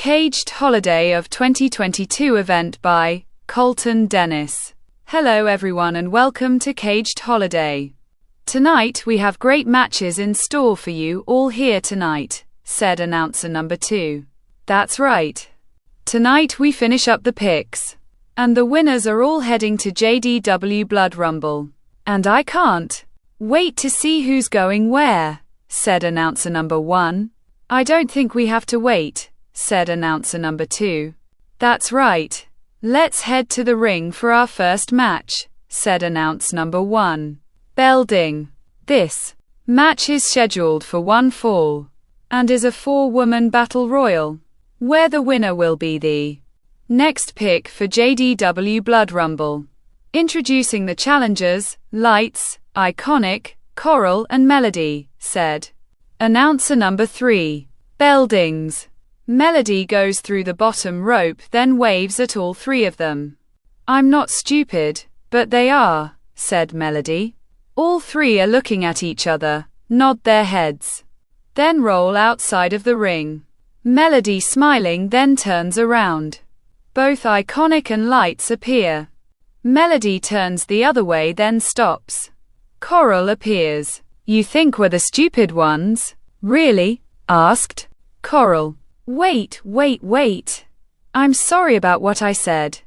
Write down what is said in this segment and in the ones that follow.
Caged Holiday of 2022 event by Colton Dennis. Hello everyone and welcome to Caged Holiday. Tonight we have great matches in store for you all here tonight, said announcer number 2. That's right. Tonight we finish up the picks. And the winners are all heading to JDW Blood Rumble. And I can't wait to see who's going where, said announcer number 1. I don't think we have to wait, said announcer number 2. That's right. Let's head to the ring for our first match, said announcer number 1. Bell ding. This match is scheduled for one fall and is a 4-woman battle royal, where the winner will be the next pick for JDW Blood Rumble. Introducing the challengers, Lights, Iconic, Coral and Melody, said announcer number 3. Bell dings. Melody goes through the bottom rope then waves at all 3 of them. I'm not stupid, but they are, said Melody. All 3 are looking at each other, nod their heads, then roll outside of the ring. Melody smiling then turns around. Both Iconic and Lights appear. Melody turns the other way then stops. Coral appears. You think we're the stupid ones? Really? Asked Coral. Wait. I'm sorry about what I said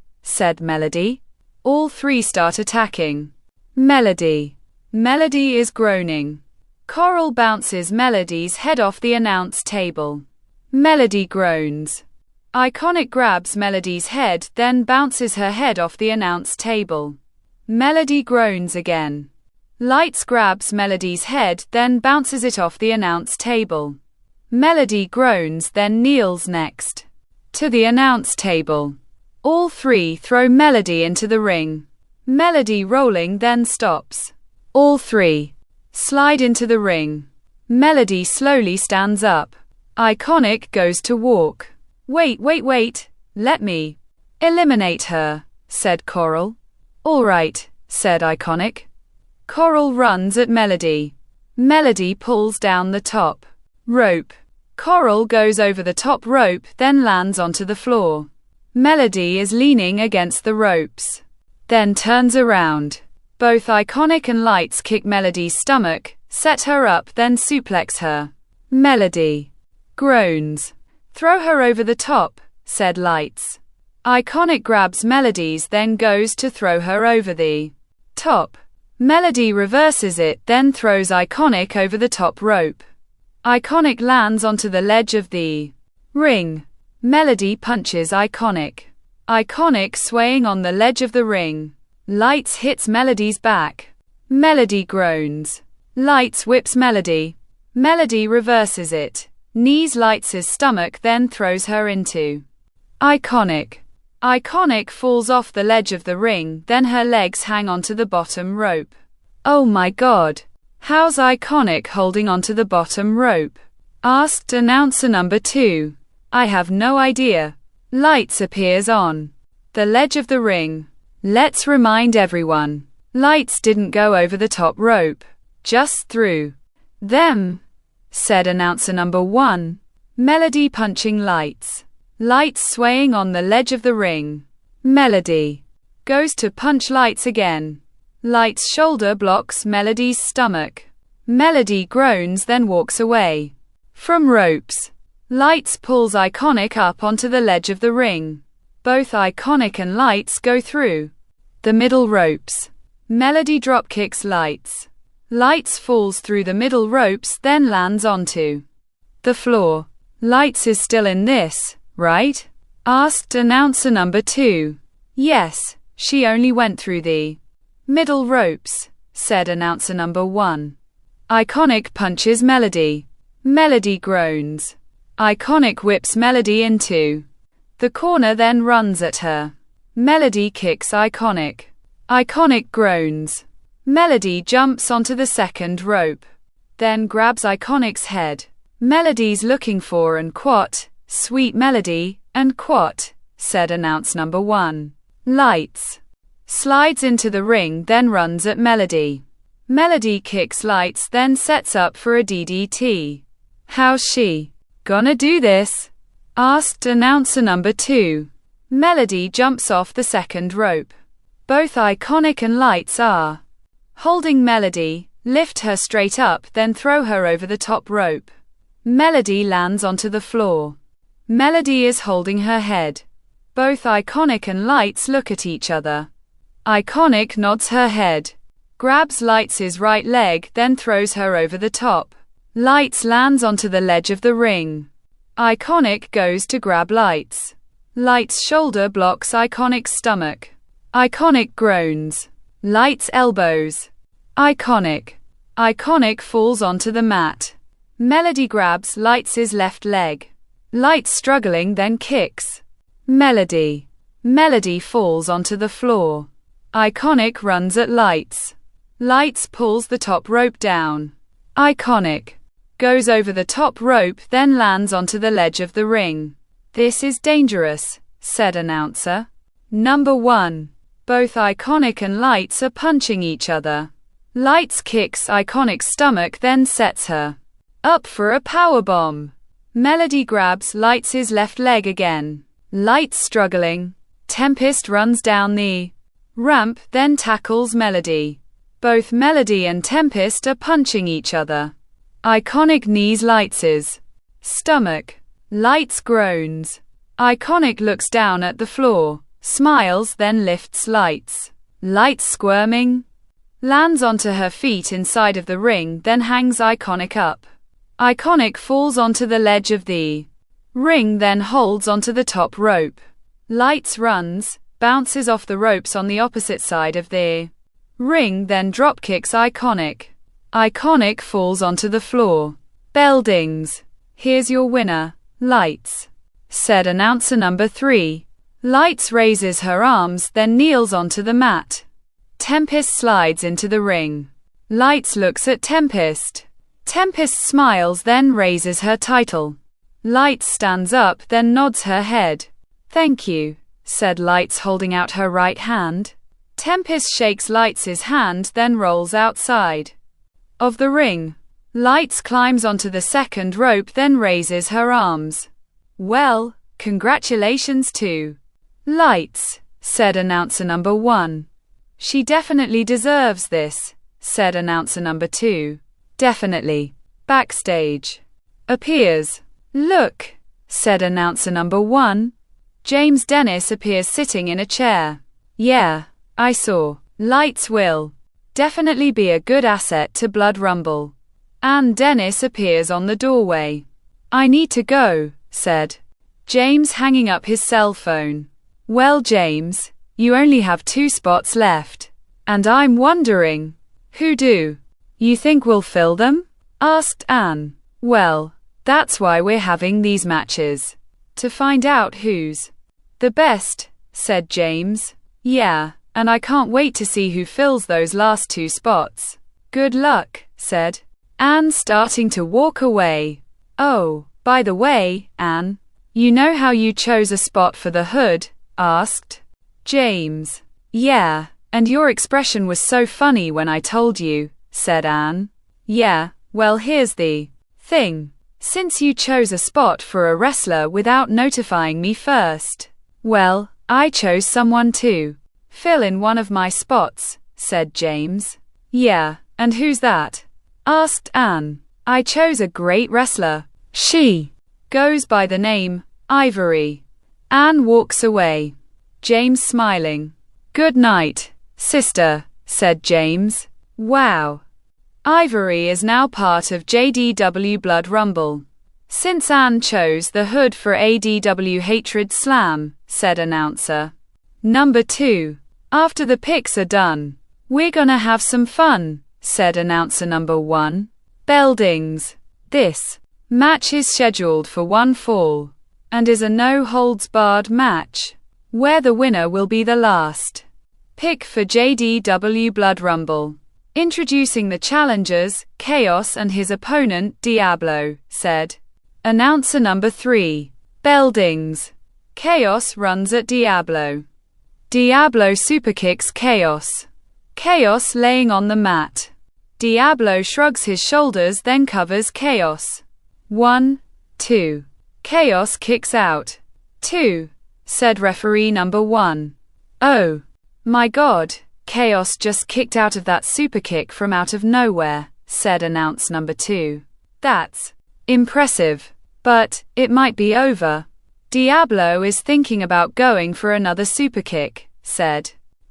Melody. All 3 start attacking. Melody is groaning. Coral bounces Melody's head off the announce table. Melody groans. Iconic grabs Melody's head then bounces her head off the announce table. Melody groans again. Lights grabs Melody's head then bounces it off the announce table. Melody groans then kneels next to the announce table. All 3 throw Melody into the ring. Melody rolling then stops. All 3 slide into the ring. Melody slowly stands up. Iconic goes to walk. Wait, let me eliminate her, said Coral. All right, said Iconic. Coral runs at Melody. Melody pulls down the top rope. Coral goes over the top rope then lands onto the floor. Melody is leaning against the ropes, then turns around. Both Iconic and Lights kick Melody's stomach, set her up then suplex her. Melody groans. Throw her over the top, said Lights. Iconic grabs Melody's then goes to throw her over the top. Melody reverses it then throws Iconic over the top rope. Iconic lands onto the ledge of the ring. Melody punches Iconic. Iconic swaying on the ledge of the ring. Lights hits Melody's back. Melody groans. Lights whips Melody. Melody reverses it. Knees Lights' stomach then throws her into Iconic. Iconic falls off the ledge of the ring then her legs hang onto the bottom rope. Oh my god. How's Iconic holding onto the bottom rope? Asked announcer number 2. I have no idea. Lights appears on the ledge of the ring. Let's remind everyone. Lights didn't go over the top rope. Just through them, said announcer number 1. Melody punching Lights. Lights swaying on the ledge of the ring. Melody goes to punch Lights again. Lights shoulder blocks Melody's stomach. Melody groans then walks away from ropes. Lights pulls Iconic up onto the ledge of the ring. Both Iconic and Lights go through the middle ropes. Melody dropkicks Lights. Lights falls through the middle ropes then lands onto the floor. Lights is still in this, right? Asked announcer number 2. Yes, she only went through the middle ropes, said announcer number 1. Iconic punches Melody. Melody groans. Iconic whips Melody into the corner then runs at her. Melody kicks Iconic. Iconic groans. Melody jumps onto the second rope, then grabs Iconic's head. Melody's looking for and quat, sweet Melody, and quat, said announcer number 1. Lights slides into the ring then runs at Melody. Melody kicks Lights then sets up for a DDT. How's she gonna do this? asked announcer number 2. Melody jumps off the second rope. Both Iconic and Lights are holding Melody, lift her straight up, then throw her over the top rope. Melody lands onto the floor. Melody is holding her head. Both Iconic and Lights look at each other. Iconic nods her head, grabs Lights' right leg, then throws her over the top. Lights lands onto the ledge of the ring. Iconic goes to grab Lights. Lights' shoulder blocks Iconic's stomach. Iconic groans. Lights elbows Iconic. Iconic falls onto the mat. Melody grabs Lights' left leg. Lights struggling, then kicks Melody. Melody falls onto the floor. Iconic runs at Lights. Lights pulls the top rope down. Iconic goes over the top rope, then lands onto the ledge of the ring. This is dangerous, said announcer number 1. Both Iconic and Lights are punching each other. Lights kicks Iconic's stomach, then sets her up for a powerbomb. Melody grabs Lights' left leg again. Lights struggling. Tempest runs down the ramp, then tackles Melody. Both Melody and Tempest are punching each other. Iconic knees Lights' stomach. Lights groans. Iconic looks down at the floor, smiles, then lifts Lights. Lights squirming, lands onto her feet inside of the ring, then hangs Iconic up. Iconic falls onto the ledge of the ring, then holds onto the top rope. Lights runs, bounces off the ropes on the opposite side of the ring, then dropkicks Iconic. Iconic falls onto the floor. Bell dings. Here's your winner, Lights, said announcer number 3. Lights raises her arms, then kneels onto the mat. Tempest slides into the ring. Lights looks at Tempest. Tempest smiles, then raises her title. Lights stands up, then nods her head. Thank you, said Lights, holding out her right hand. Tempest shakes Lights' hand, then rolls outside of the ring. Lights climbs onto the second rope, then raises her arms. Well, congratulations to Lights, said announcer number 1. She definitely deserves this, said announcer number 2. Definitely. Backstage appears. Look, said announcer number 1. James Dennis appears sitting in a chair. Yeah, I saw. Lights will definitely be a good asset to Blood Rumble. Ann Dennis appears on the doorway. I need to go, said James, hanging up his cell phone. Well, James, you only have 2 spots left. And I'm wondering, who do you think will fill them? Asked Ann. Well, that's why we're having these matches. To find out who's the best, said James. Yeah, and I can't wait to see who fills those last 2 spots. Good luck, said Ann, starting to walk away. Oh, by the way, Ann, you know how you chose a spot for the hood? Asked James. Yeah, and your expression was so funny when I told you, said Ann. Yeah, well, here's the thing. Since you chose a spot for a wrestler without notifying me first, well, I chose someone to fill in one of my spots, said James. Yeah, and who's that? Asked Ann. I chose a great wrestler. She goes by the name Ivory. Ann walks away. James smiling. Good night, sister, said James. Wow. Ivory is now part of JDW Blood Rumble. Since Ann chose the hood for ADW Hatred Slam, said announcer number 2. After the picks are done, we're gonna have some fun, said announcer number 1. Bell dings. This match is scheduled for 1 fall, and is a no-holds-barred match, where the winner will be the last pick for JDW Blood Rumble. Introducing the challengers, Chaos and his opponent, Diablo, said announcer number 3. Bell dings. Chaos runs at Diablo. Diablo superkicks Chaos. Chaos laying on the mat. Diablo shrugs his shoulders, then covers Chaos. 1, 2, Chaos kicks out. 2, said referee number 1. Oh my God, Chaos just kicked out of that super kick from out of nowhere, said announce number 2. That's impressive, but it might be over. Diablo is thinking about going for another super kick, said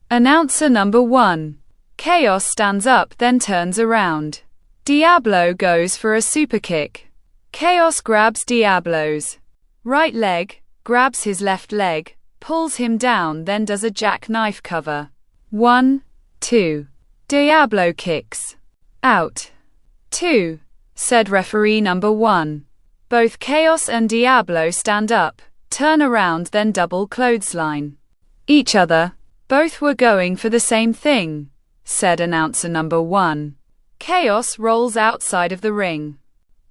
announcer number 1. Chaos stands up then turns around. Diablo goes for a super kick. Chaos grabs Diablo's right leg, grabs his left leg, pulls him down then does a jackknife cover. 1, 2. Diablo kicks out. 2, said referee number 1. Both Chaos and Diablo stand up, turn around then double clothesline each other. Both were going for the same thing, said announcer number 1. Chaos rolls outside of the ring.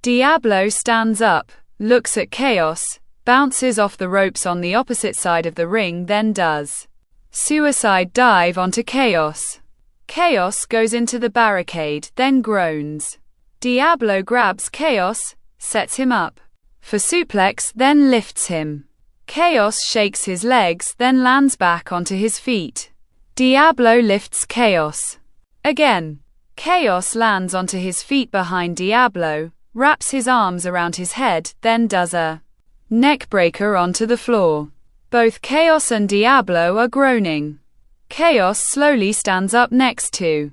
Diablo stands up, looks at Chaos, bounces off the ropes on the opposite side of the ring then does suicide dive onto Chaos. Chaos goes into the barricade then groans. Diablo grabs Chaos, sets him up for suplex then lifts him. Chaos shakes his legs then lands back onto his feet. Diablo lifts Chaos again. Chaos lands onto his feet behind Diablo, wraps his arms around his head then does a neck breaker onto the floor. Both Chaos and Diablo are groaning. Chaos slowly stands up next to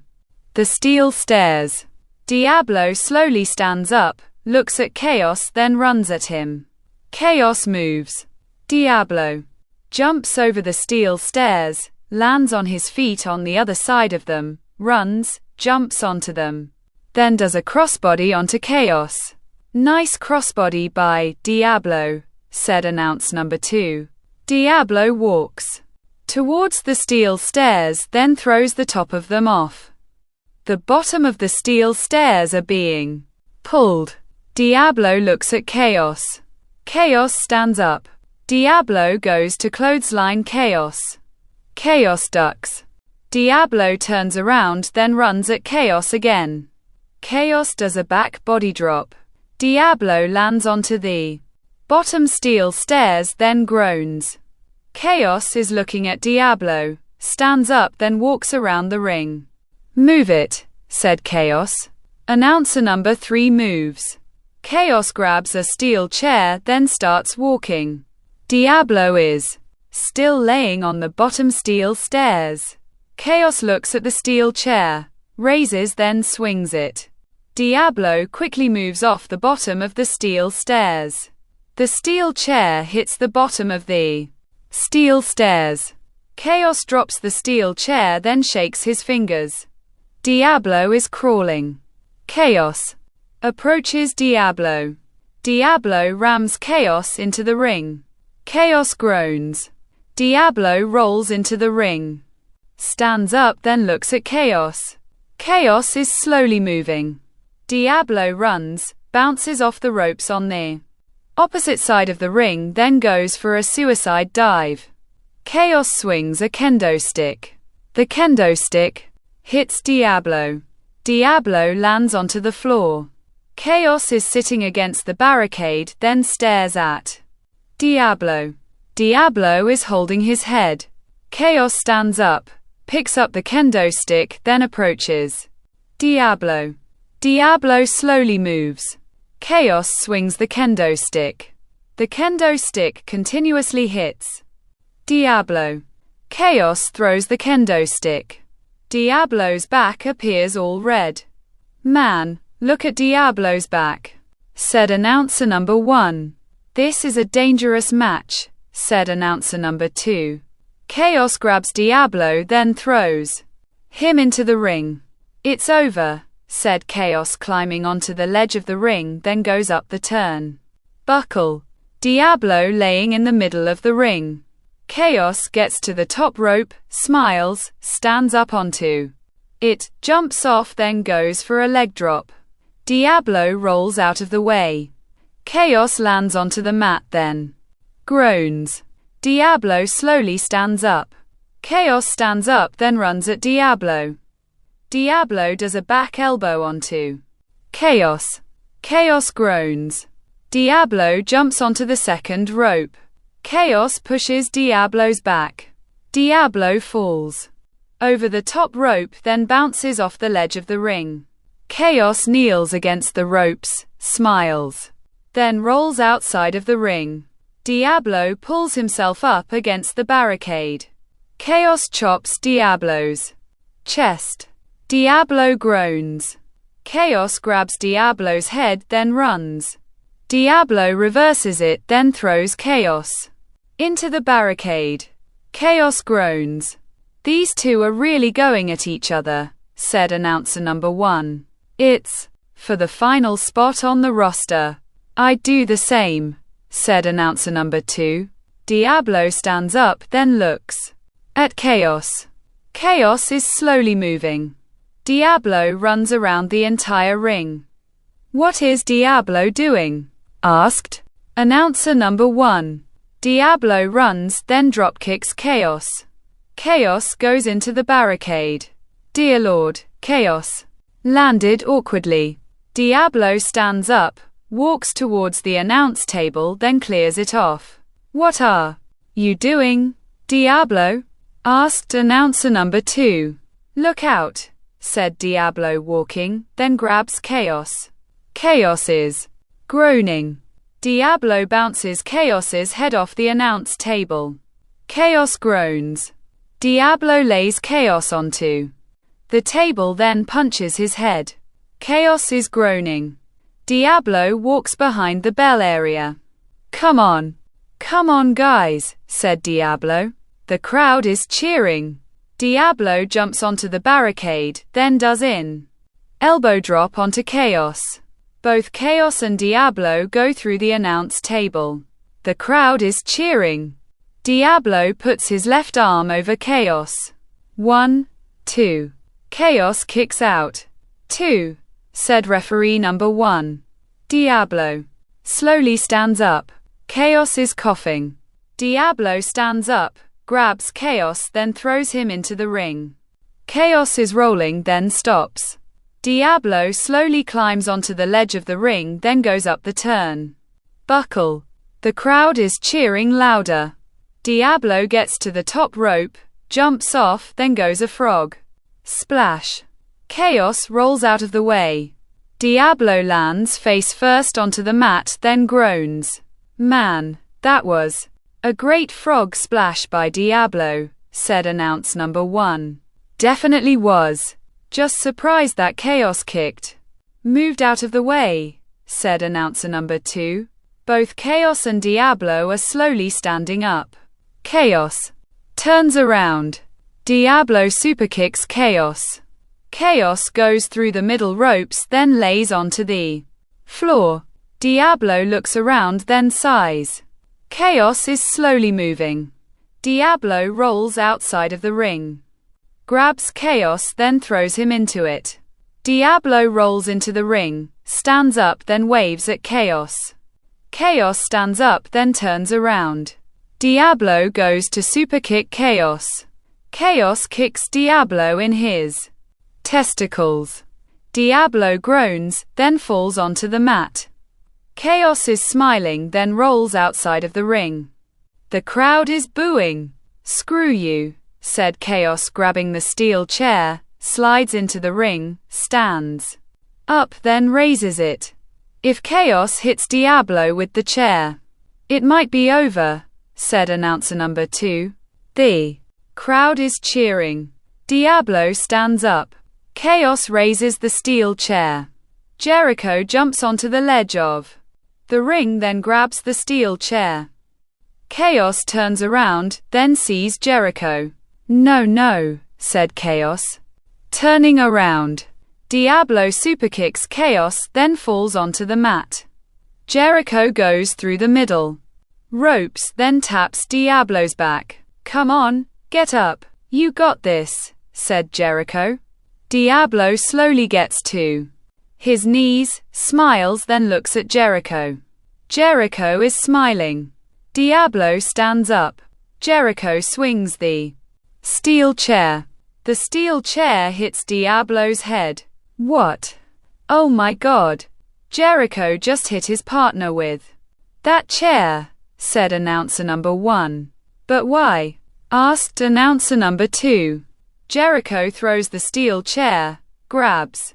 the steel stairs. Diablo slowly stands up, looks at Chaos then runs at him. Chaos moves. Diablo jumps over the steel stairs, lands on his feet on the other side of them, runs, jumps onto them, then does a crossbody onto Chaos. Nice crossbody by Diablo, said announce number 2. Diablo walks towards the steel stairs then throws the top of them off. The bottom of the steel stairs are being pulled. Diablo looks at Chaos. Chaos stands up. Diablo goes to clothesline Chaos. Chaos ducks. Diablo turns around then runs at Chaos again. Chaos does a back body drop. Diablo lands onto the bottom steel stairs then groans. Chaos is looking at Diablo, stands up then walks around the ring. Move it, said Chaos. Announcer number 3 moves. Chaos grabs a steel chair then starts walking. Diablo is still laying on the bottom steel stairs. Chaos looks at the steel chair, raises then swings it. Diablo quickly moves off the bottom of the steel stairs. The steel chair hits the bottom of the steel stairs. Chaos drops the steel chair then shakes his fingers. Diablo is crawling. Chaos approaches Diablo. Diablo rams Chaos into the ring. Chaos groans. Diablo rolls into the ring. Stands up then looks at Chaos. Chaos is slowly moving. Diablo runs, bounces off the ropes on the opposite side of the ring then goes for a suicide dive. Chaos swings a kendo stick. The kendo stick hits Diablo. Diablo lands onto the floor. Chaos is sitting against the barricade then stares at Diablo. Diablo is holding his head. Chaos stands up, picks up the kendo stick then approaches Diablo. Diablo slowly moves. Chaos swings the kendo stick. The kendo stick continuously hits Diablo. Chaos throws the kendo stick. Diablo's back appears all red. Man, look at Diablo's back, said announcer number 1. This is a dangerous match, said announcer number 2. Chaos grabs Diablo then throws him into the ring. It's over, said Chaos climbing onto the ledge of the ring then goes up the turn. Buckle. Diablo laying in the middle of the ring. Chaos gets to the top rope, smiles, stands up onto it, jumps off then goes for a leg drop. Diablo rolls out of the way. Chaos lands onto the mat then groans. Diablo slowly stands up. Chaos stands up then runs at Diablo. Diablo does a back elbow onto Chaos. Chaos groans. Diablo jumps onto the second rope. Chaos pushes Diablo's back. Diablo falls over the top rope, then bounces off the ledge of the ring. Chaos kneels against the ropes, smiles, then rolls outside of the ring. Diablo pulls himself up against the barricade. Chaos chops Diablo's chest. Diablo groans. Chaos grabs Diablo's head, then runs. Diablo reverses it, then throws Chaos into the barricade. Chaos groans. "These two are really going at each other," said announcer number 1. "It's for the final spot on the roster. I'd do the same," said announcer number 2. Diablo stands up, then looks at Chaos. Chaos is slowly moving. Diablo runs around the entire ring. "What is Diablo doing?" asked announcer number 1. Diablo runs, then dropkicks Chaos. Chaos goes into the barricade. "Dear Lord, Chaos landed awkwardly." Diablo stands up, walks towards the announce table, then clears it off. "What are you doing, Diablo?" asked announcer number 2. "Look out," said Diablo, walking, then grabs Chaos. Chaos is groaning. Diablo bounces Chaos's head off the announce table. Chaos groans. Diablo lays Chaos onto the table, then punches his head. Chaos is groaning. Diablo walks behind the bell area. Come on guys," said Diablo. The crowd is cheering. Diablo jumps onto the barricade, then does an elbow drop onto Chaos. Both Chaos and Diablo go through the announce table. The crowd is cheering. Diablo puts his left arm over Chaos. 1, 2. Chaos kicks out. 2, said referee number 1. Diablo slowly stands up. Chaos is coughing. Diablo stands up, grabs Chaos, then throws him into the ring. Chaos is rolling, then stops. Diablo slowly climbs onto the ledge of the ring, then goes up the turn. Buckle. The crowd is cheering louder. Diablo gets to the top rope, jumps off, then goes a frog splash. Chaos rolls out of the way. Diablo lands face first onto the mat, then groans. "Man, that was a great frog splash by Diablo," said announce number 1. "Definitely was. Just surprised that Chaos kicked moved out of the way," said announcer number 2. Both Chaos and Diablo are slowly standing up. Chaos turns around. Diablo superkicks Chaos. Chaos goes through the middle ropes, then lays onto the floor. Diablo looks around, then sighs. Chaos is slowly moving. Diablo rolls outside of the ring, grabs Chaos, then throws him into it. Diablo rolls into the ring, stands up, then waves at Chaos. Chaos stands up, then turns around. Diablo goes to superkick Chaos. Chaos kicks Diablo in his testicles. Diablo groans, then falls onto the mat. Chaos is smiling, then rolls outside of the ring. The crowd is booing. "Screw you," said Chaos, grabbing the steel chair, slides into the ring, stands up, then raises it. If Chaos hits Diablo with the chair, it might be over, said announcer number 2. The crowd is cheering. Diablo stands up. Chaos raises the steel chair. Jericho jumps onto the ledge of the ring, then grabs the steel chair. Chaos turns around, then sees Jericho. No, said Chaos, turning around. Diablo superkicks Chaos, then falls onto the mat. Jericho goes through the middle ropes, then taps Diablo's back. Come on, get up. You got this, said Jericho. Diablo slowly gets to his knees, smiles, then looks at Jericho. Jericho is smiling. Diablo stands up. Jericho swings the steel chair. The steel chair hits Diablo's head. What? Oh my God. Jericho just hit his partner with. That chair, said announcer number 1. But why? Asked announcer number 2. Jericho throws the steel chair, grabs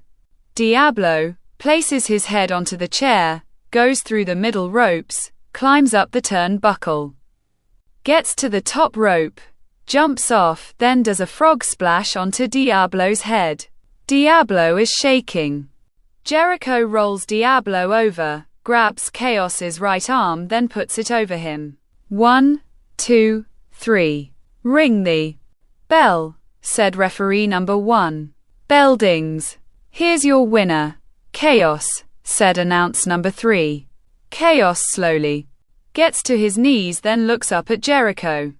Diablo, places his head onto the chair, goes through the middle ropes, climbs up the turnbuckle, gets to the top rope, jumps off, then does a frog splash onto Diablo's head. Diablo is shaking. Jericho rolls Diablo over, grabs Chaos's right arm, then puts it over him. 1, 2, 3. Ring the bell, said referee number 1. Bell dings. Here's your winner, Chaos, said announce number 3. Chaos slowly gets to his knees, then looks up at Jericho.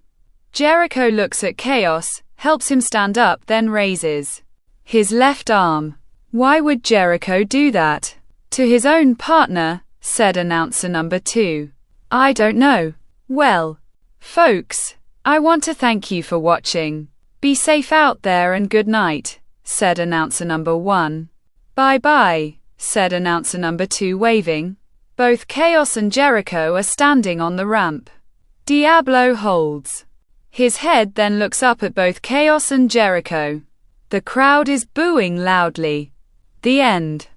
Jericho looks at Chaos, helps him stand up, then raises his left arm. Why would Jericho do that? To his own partner, said announcer number 2. I don't know. Well, folks, I want to thank you for watching. Be safe out there and good night, said announcer number 1. Bye bye, said announcer number 2 waving. Both Chaos and Jericho are standing on the ramp. Diablo holds his head, then looks up at both Chaos and Jericho. The crowd is booing loudly. The end.